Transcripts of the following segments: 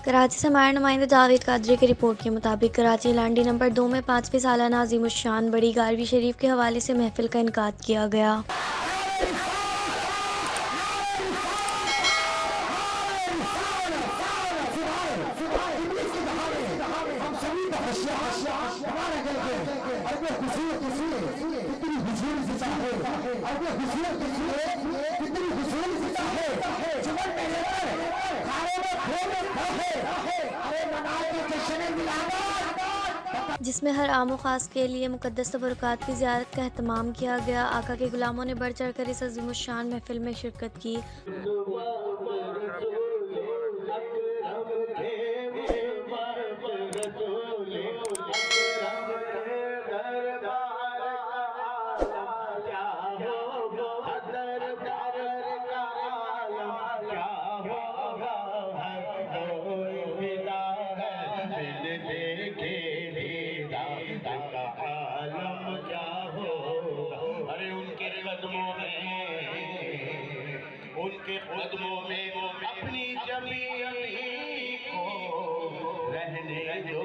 कराची से हमारे नुमाइंदे जावेद कादरी की रिपोर्ट के मुताबिक कराची लांडी नंबर 2 में 5वीं सालाना अज़ीमुश्शान बड़ी गारवी शरीफ के हवाले से महफिल का इनेकाद किया गया। जिसमें हर आम व ख़ास के लिए मुक़द्दस तबरुकात की ज़ियारत का एहतमाम किया गया। आका के ग़ुलामों ने बढ़ चढ़ कर इस अज़ीमुश्शान महफिल में शिरकत की। उनके कदमों में अपनी जमी को रहने दो,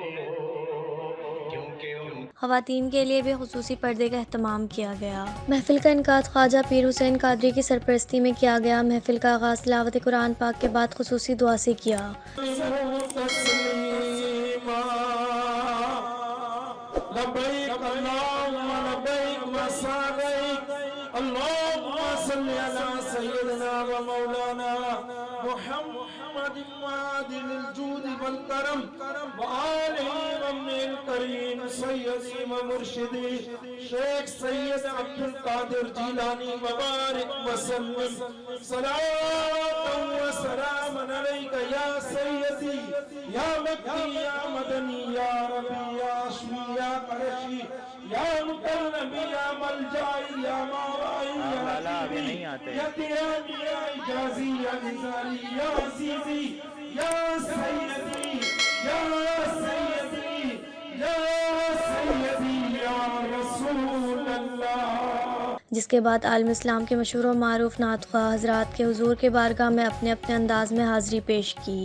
क्योंकि उन ख़वातीन के लिए भी ख़ुसूसी पर्दे का एहतमाम किया गया। महफिल का इनेकाद ख्वाजा पीर हुसैन कादरी की सरपरस्ती में किया गया। महफिल का आगाज़ तिलावत कुरान पाक के बाद ख़ुसूसी दुआ से किया। शेख सैयद अब्दुल कादिर जीलानी मुबारक वसल्लम सलातन व सलामन अलैका या सैयदी या मक्की या मदनी या रबी या अशमी या करशी या मुकर्रमी या मलजाई या मावाई या हबीबी या दियानी या इजाजी या निजारी या अजीजी या सैयदी या सैयदी या सैयदी या रसूल अल्लाह। जिसके बाद आलम इस्लाम के मशहूर व मारूफ नातख़्वाह हज़रात के हुज़ूर के बारगाह में अपने अपने अंदाज में हाज़िरी पेश की।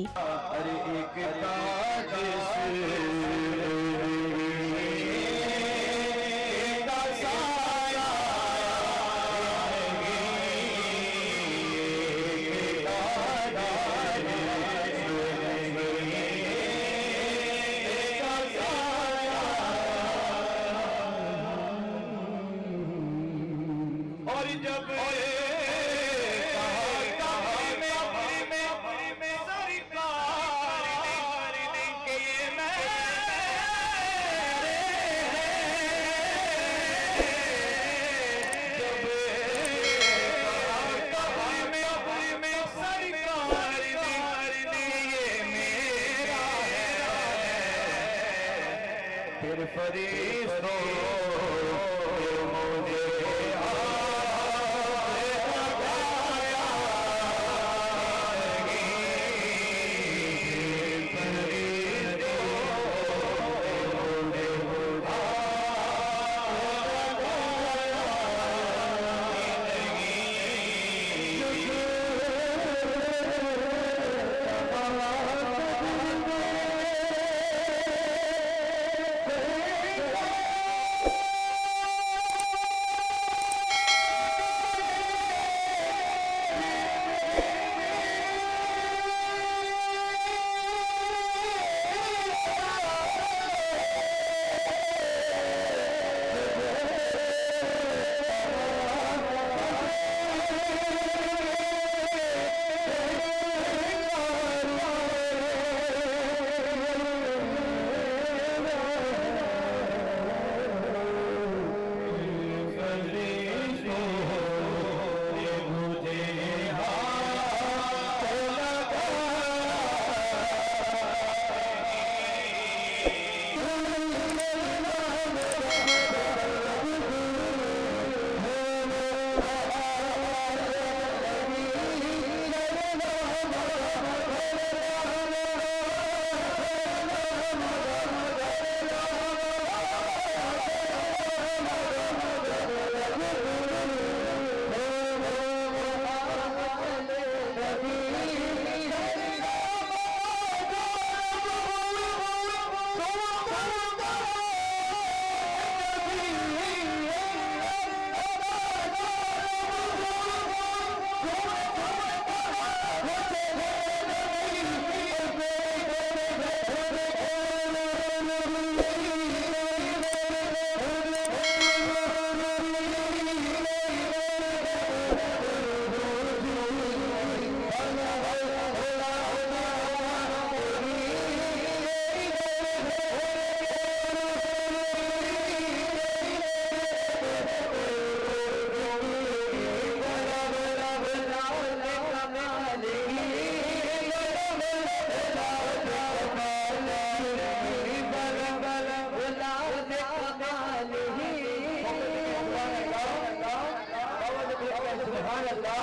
सुभान अल्लाह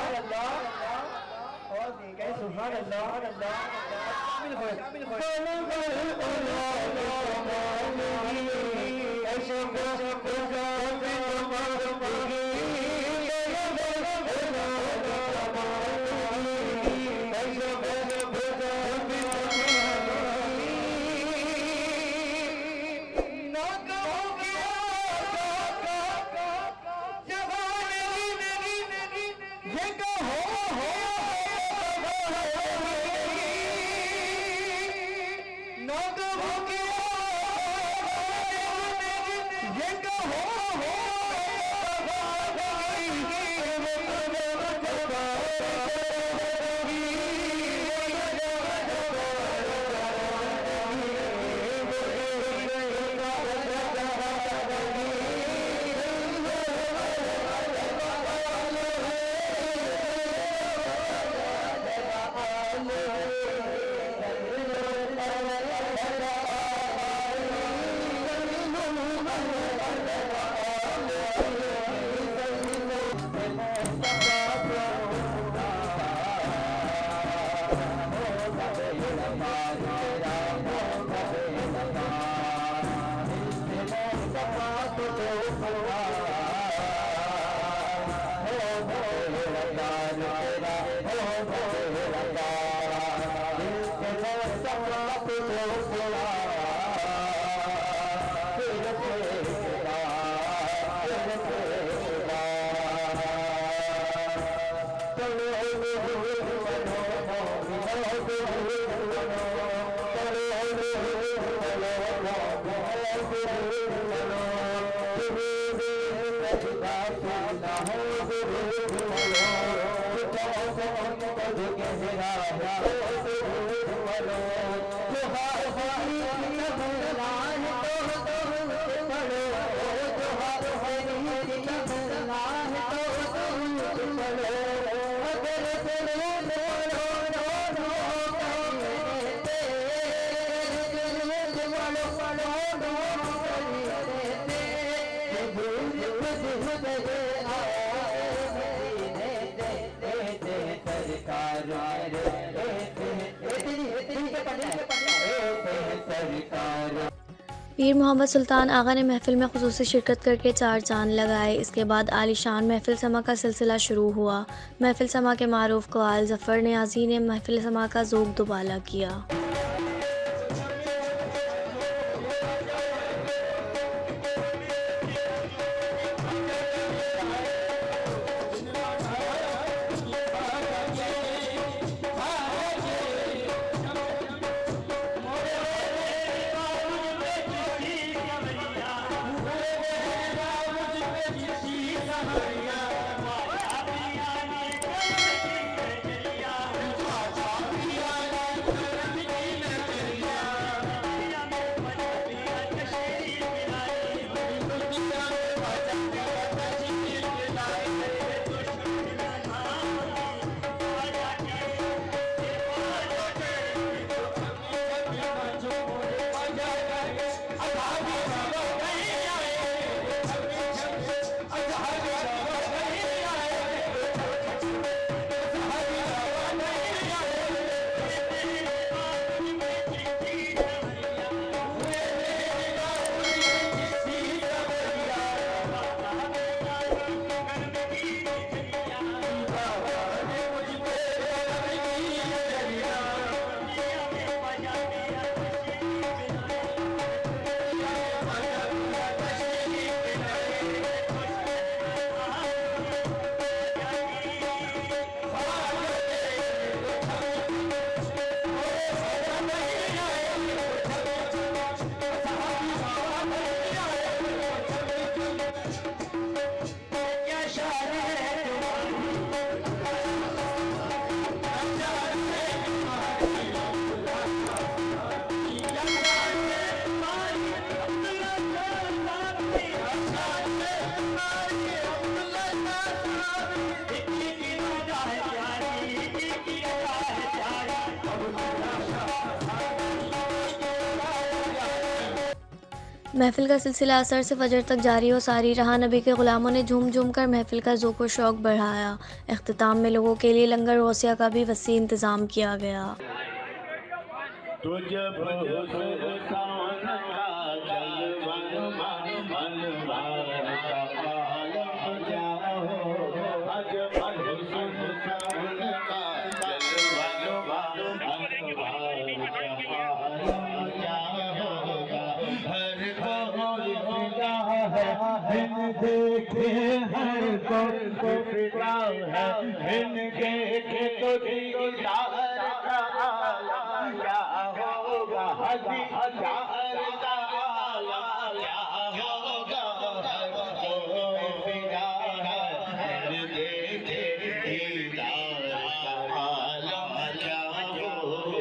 और देखे सुभान अल्लाह शामिल हो पीर मोहम्मद सुल्तान आगा ने महफिल में खुसूसी शिरकत करके 4 चांद लगाए। इसके बाद आलीशान महफिल समा का सिलसिला शुरू हुआ। महफिल समा के मारूफ कवाल ज़फ़र नियाज़ी ने महफिल समा का ज़ोक दुबाला किया। महफिल का सिलसिला असर से फजर तक जारी और सारी रहा। नबी के ग़ुलामों ने झूम झूम कर महफिल का ज़ौक़ व शौक़ बढ़ाया। इख्तिताम में लोगों के लिए लंगर गौसिया का भी वसी इंतज़ाम किया गया। देखे हर को फिदा है इनके के तो दीदार का आलम क्या होगा हजी हजार का आलम क्या होगा हर को फिदा है देखे दीदार का आलम क्या होगा।